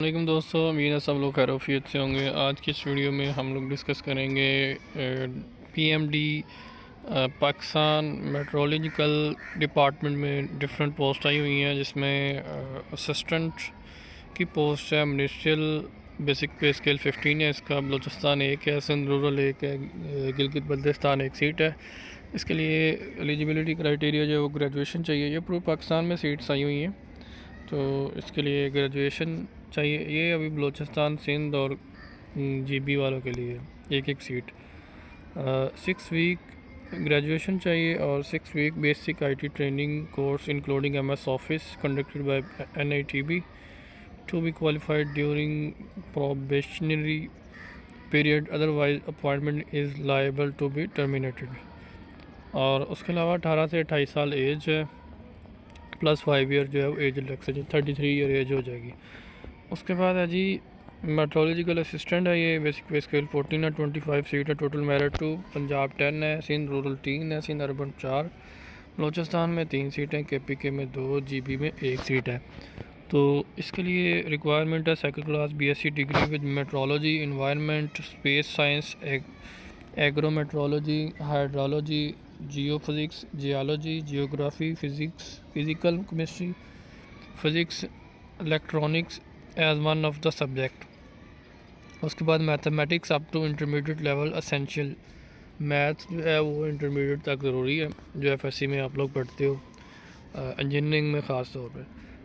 वालेकुम दोस्तों, उम्मीद है सब लोग खैरियत से होंगे। आज की इस वीडियो में हम लोग डिस्कस करेंगे पीएमडी पाकिस्तान मेट्रोलॉजिकल डिपार्टमेंट में डिफरेंट पोस्ट आई हुई हैं, जिसमें असिस्टेंट की पोस्ट है। मिनिस्ट्रियल बेसिक पे स्केल 15 है, इसका बलूचिस्तान एक है, सिंध रूरल एक है, गिलगित बल्तिस्तान एक सीट है। इसके लिए एलिजिबिलिटी क्राइटेरिया जो है वो ग्रेजुएशन चाहिए। ये पूरे पाकिस्तान में सीट्स आई हुई हैं, तो इसके लिए ग्रेजुएशन चाहिए। ये अभी बलूचिस्तान, सिंध और जीबी वालों के लिए एक एक सीट। 6 वीक ग्रेजुएशन चाहिए और 6 week basic IT training course including MS Office conducted by NITB to be qualified during probationary period, otherwise appointment is liable to be terminated. और उसके अलावा 18 से 28 साल एज है, प्लस 5 ईयर जो है वो एज रिलैक्सेशन 33 ईयर एज हो जाएगी। उसके बाद है जी मेट्रोलॉजिकल असिस्टेंट है। ये बेसिक पे स्केल 14 है, 25 सीट है, टोटल मेरिट 2। पंजाब 10 है, सिंध रूरल 3 है, सिंध अर्बन 4, बलूचिस्तान में 3 सीटें, केपीके में 2, जीबी में 1 सीट है। तो इसके लिए रिक्वायरमेंट है second class BSc degree with meteorology, environment, space science, agrometeorology, hydrology, geophysics, geology, geography, physical chemistry, physics, electronics as one of the subject. उसके बाद mathematics up to intermediate level essential. Maths जो है वो intermediate तक ज़रूरी है, जो FSc में आप लोग पढ़ते हो, इंजीनियरिंग में ख़ास तौर पे।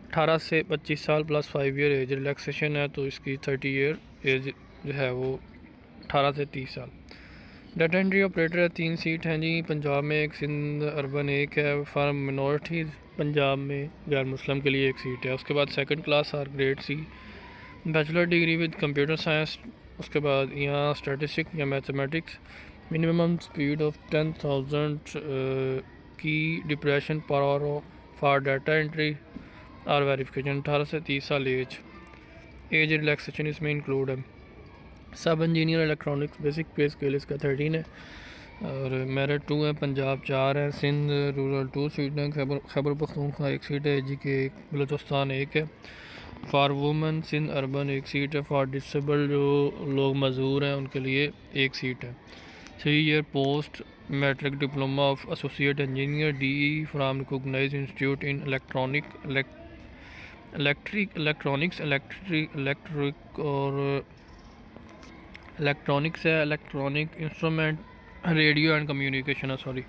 18 से 25 साल प्लस 5 ईयर एज रिलैक्सेशन है, तो इसकी 30 ईयर एज जो है वो 18 से 30 साल। डाटा एंट्री ऑपरेटर है, 3 सीट हैं जी। पंजाब में एक, सिंध अर्बन एक है। फॉर मिनॉरिटीज़ पंजाब में गैर मुस्लिम के लिए 1 सीट है। उसके बाद सेकंड क्लास और grade C, bachelor degree with computer science. उसके बाद यहाँ स्टैटिस्टिक्स या मैथमेटिक्स। मिनिमम स्पीड ऑफ 10,000 की depression per hour for data entry और वेरिफिकेशन। 18 से 30 साल एज रिलैक्सेशन इसमें इंक्लूड है। सब इंजीनियर इलेक्ट्रॉनिक्स बेसिक पे स्केल इसका 13 है और मेरिट 2 है। पंजाब 4 है, सिंध रूरल 2 सीट है, खैबर पख्तूनख्वा 1 सीट है, जी के बलूचिस्तान 1 है। For women Sindh urban 1 seat है। फॉर डिसेबल जो लोग मजदूर हैं उनके लिए 1 सीट है। 3 year post matric diploma of associate engineer DE from recognised institute in electrics और इलेक्ट्रॉनिक्स है, electronic instrument, radio and communication है, सॉरी।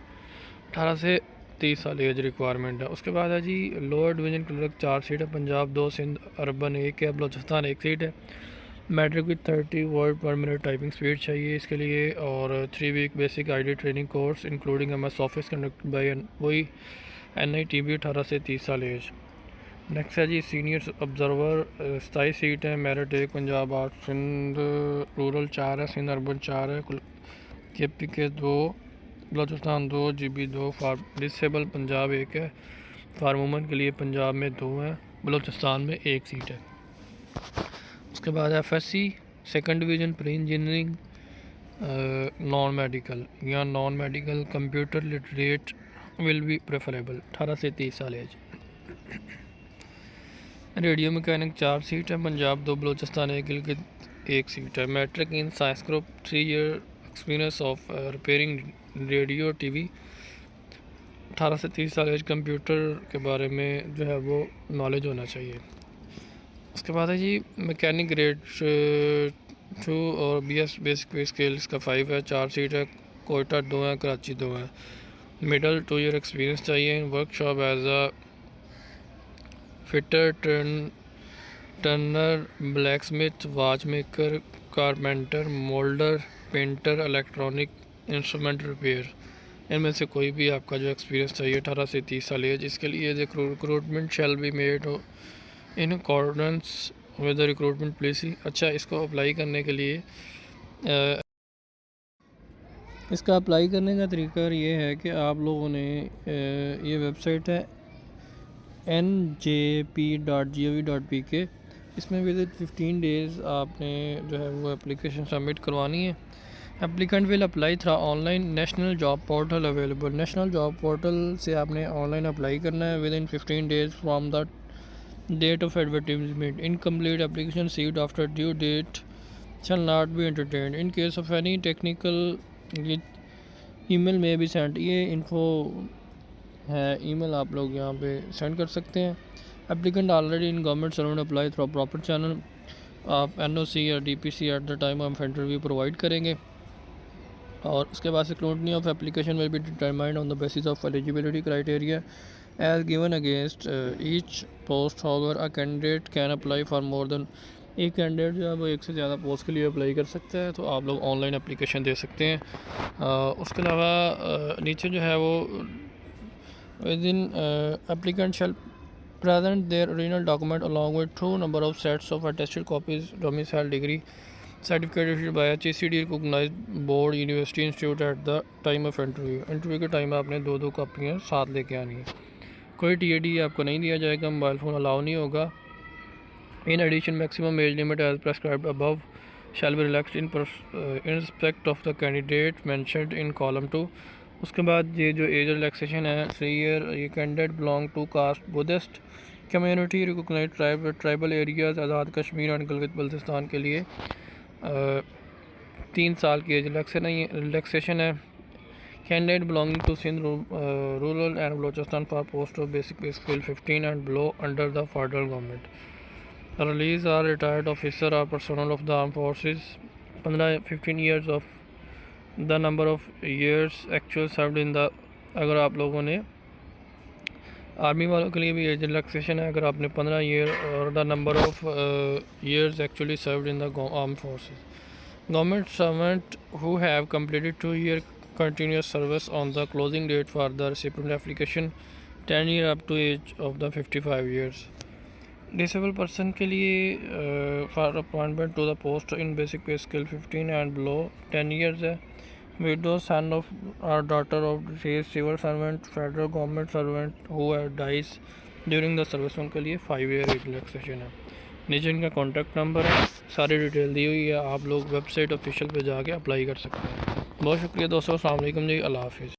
18 से 30 साल एज रिक्वायरमेंट है। उसके बाद है जी लोअर डिवीज़न क्लर्क 4 सीट है। पंजाब 2, सिंध अर्बन 1 है, बलूचिस्तान 1 सीट है। मैट्रिक विद 30 वर्ड पर मिनट टाइपिंग स्पीड चाहिए इसके लिए। और 3 week basic IT training course including MS Office conducted by वही एनआईटीबी। 18 से 30 साल एज। नेक्स्ट है जी सीनियर ऑब्जर्वर 27 सीट है। मेरिट 1, पंजाब 8, सिंध रूरल 4 है, सिंध अर्बन 4 है, KPK 2, Balochistan 2, GB 2। For disable Punjab 1 है। फॉर वुमेन के लिए पंजाब में 2 है, बलूचिस्तान में 1 सीट है। उसके बाद FSc second division pre engineering non medical या non medical computer literate will be preferable. 18 से 30 साल एज। रेडियो मैकेनिक 4 सीट है। पंजाब 2, बलूचिस्तान 1, गिलगित 1 सीट है। Matric in science group, 3 year experience of repairing radio TV. 18 से 30 साल एज। कंप्यूटर के बारे में जो है वो नॉलेज होना चाहिए। उसके बाद है जी मैकेनिक ग्रेड 2 और बीएस बेसिक पे स्केल इसका 5 है। 4 सीट है। कोयटा 2 है, कराची 2 है। मिडल 2 ईयर एक्सपीरियंस चाहिए। Workshop as a fitter, turner, blacksmith, watch maker, carpenter, moulder, painter, electronic instrument repair, इनमें से कोई भी आपका जो एक्सपीरियंस चाहिए। 18 से 30 साल एज। इसके लिए recruitment shall be made in accordance with the recruitment policy. अच्छा, इसको अप्लाई करने के लिए इसका अप्लाई करने का तरीका ये है कि आप लोगों ने ये वेबसाइट है njp.gov.pk, इसमें विद 15 डेज़ आपने जो है वो एप्लीकेशन सबमिट करवानी है। Applicant will apply through online national job portal available. National job portal से आपने ऑनलाइन अप्लाई करना है with in 15 days from the Date of advertisement. Incomplete application received after due date shall not be entertained. In case of any technical glitch, email may be sent. ये info है, email आप लोग यहाँ पे send कर सकते हैं. Applicant already in government servant apply through proper channel. आप एनओसी या DPC at the time of interview provide करेंगे. और उसके बाद scrutiny of application will be determined on the basis of eligibility criteria as given against each post. However a candidate can apply for more than, एक candidate जो है वो एक से ज़्यादा पोस्ट के लिए अप्लाई कर सकता है. तो आप लोग ऑनलाइन एप्लीकेशन दे सकते हैं. उसके अलावा नीचे जो है वो with in applicant shall present their original document along with true number of sets of attested copies, domicile, degree, certificate issued by HACD recognized board, university, institute at the time of interview. Interview के time आपने दो कापियाँ साथ लेके आनी है. कोई TAD आपको नहीं दिया जाएगा. मोबाइल फ़ोन अलाउ नहीं होगा. In addition maximum age limit as prescribed above shall be relaxed in respect of the candidate mentioned in column 2. उसके बाद ये जो एज रिलैक्सेशन है 3 ईयर. ये candidate belong to caste Buddhist community recognize tribal areas Azad Kashmir and Gilgit Baltistan के लिए 3 साल की एज रिलैक्सेशन है. Candidate belonging to Sindh rural and Balochistan for post of basic pay skill 15 and below under the federal government. Release or retired officer or personnel of the arm forces 15 years of the number of years actual served in the. अगर आप लोगों ने army वालों के लिए भी as relaxation है. अगर आपने 15 ईयर और the number of years actually served in the arm forces. Government servant who have completed 2 year continuous service on the closing date for the recipient application 10 year up to age of the 55 years. Disable person के लिए for appointment to the post in basic pay skill 15 and below 10 years है. widow, son of or daughter of deceased civil servant, federal government servant who dies during the service, उनके लिए 5 year relaxation है. नीचे इनका contact number है, सारी detail दी हुई है. आप लोग वेबसाइट ऑफिशियल पे जाके अप्लाई कर सकते हैं. बहुत शुक्रिया दोस्तों. अस्सलाम वालेकुम जी. अल्लाह हाफिज़.